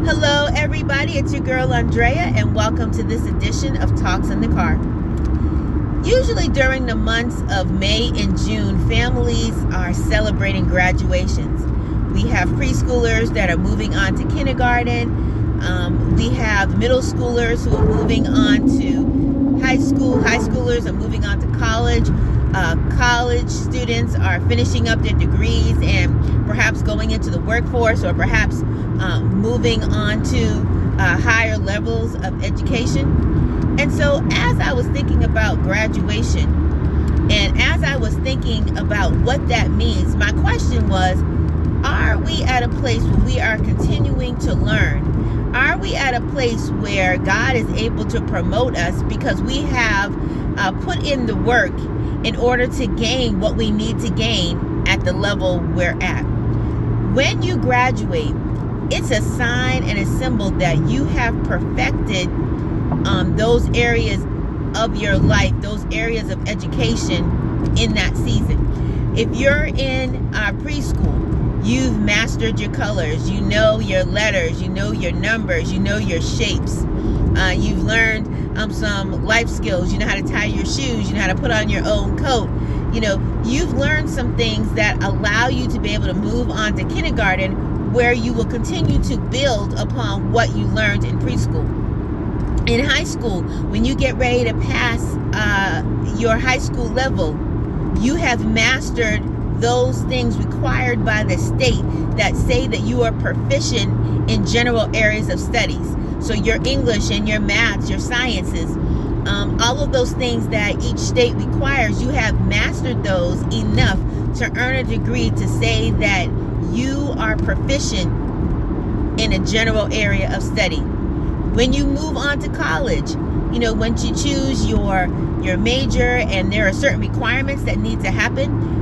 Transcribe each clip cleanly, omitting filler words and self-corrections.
Hello, everybody. It's your girl Andrea, and welcome to this edition of Talks in the Car. Usually during the months of May and June, families are celebrating graduations. We have preschoolers that are moving on to kindergarten. We have middle schoolers who are moving on to high school. High schoolers are moving on to college. College students are finishing up their degrees and perhaps going into the workforce, or perhaps moving on to higher levels of education. And so as I was thinking about graduation, and as I was thinking about what that means, my question was, are we at a place where we are continuing to learn? Are we at a place where God is able to promote us because we have put in the work in order to gain what we need to gain at the level we're at? When you graduate, it's a sign and a symbol that you have perfected those areas of your life, those areas of education in that season. If you're in preschool, you've mastered your colors, you know your letters, you know your numbers, you know your shapes. You've learned some life skills. You know how to tie your shoes, you know how to put on your own coat. You know, you've learned some things that allow you to be able to move on to kindergarten, where you will continue to build upon what you learned in preschool. In high school, when you get ready to pass your high school level, you have mastered those things required by the state that say that you are proficient in general areas of studies. So your English and your maths, your sciences, all of those things that each state requires, you have mastered those enough to earn a degree to say that you are proficient in a general area of study. When you move on to college, you know, once you choose your major, and there are certain requirements that need to happen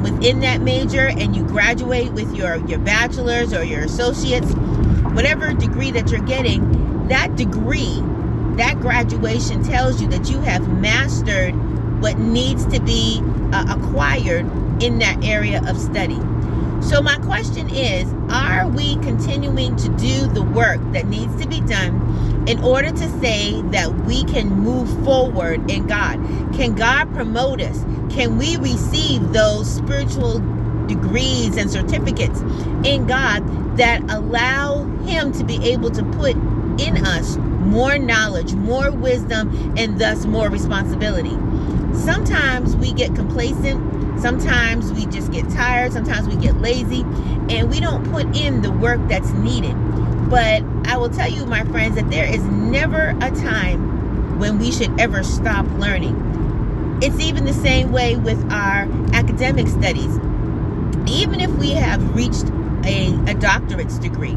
within that major, and you graduate with your bachelor's or your associate's, whatever degree that you're getting, that degree, that graduation tells you that you have mastered what needs to be acquired in that area of study. So my question is, are we continuing to do the work that needs to be done in order to say that we can move forward in God? Can God promote us? Can we receive those spiritual degrees and certificates in God that allow Him to be able to put in us more knowledge, more wisdom, and thus more responsibility? Sometimes we get complacent. Sometimes we just get tired. Sometimes we get lazy, and we don't put in the work that's needed. But I will tell you, my friends, that there is never a time when we should ever stop learning. It's even the same way with our academic studies. Even if we have reached a doctorate's degree,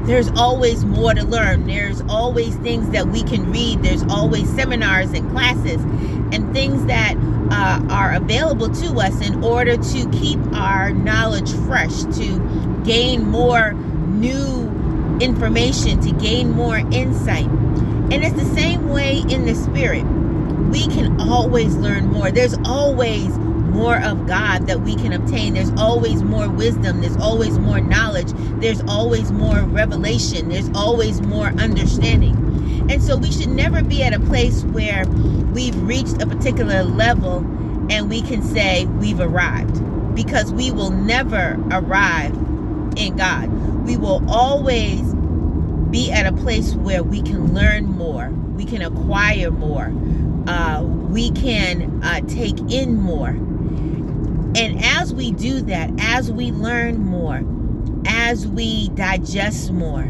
there's always more to learn. There's always things that we can read. There's always seminars and classes and things that are available to us in order to keep our knowledge fresh, to gain more new information, to gain more insight. And it's the same way in the spirit. We can always learn more. There's always more of God that we can obtain. There's always more wisdom. There's always more knowledge. There's always more revelation. There's always more understanding. And so we should never be at a place where we've reached a particular level and we can say we've arrived, because we will never arrive in God. We will always be at a place where we can learn more, we can acquire more, we can take in more. And as we do that, as we learn more, as we digest more,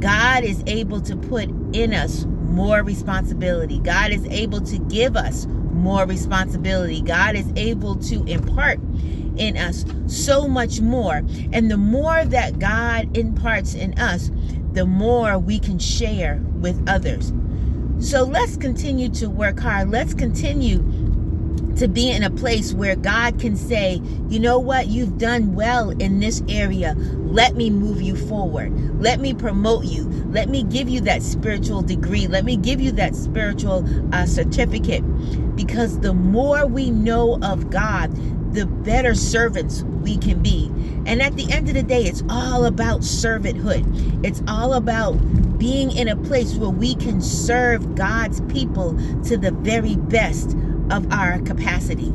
God is able to put in us more responsibility. God is able to give us more responsibility. God is able to impart in us so much more. And the more that God imparts in us, the more we can share with others. So let's continue to work hard. Let's continue to be in a place where God can say, you know what, you've done well in this area. Let me move you forward. Let me promote you. Let me give you that spiritual degree. Let me give you that spiritual certificate. Because the more we know of God, the better servants we can be. And at the end of the day, it's all about servanthood. It's all about being in a place where we can serve God's people to the very best of our capacity.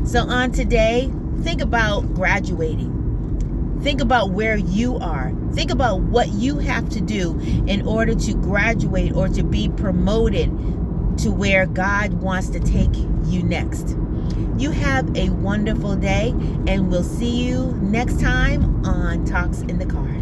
So on today, think about graduating. Think about where you are. Think about what you have to do in order to graduate or to be promoted to where God wants to take you next. You have a wonderful day, and we'll see you next time on Talks in the Car.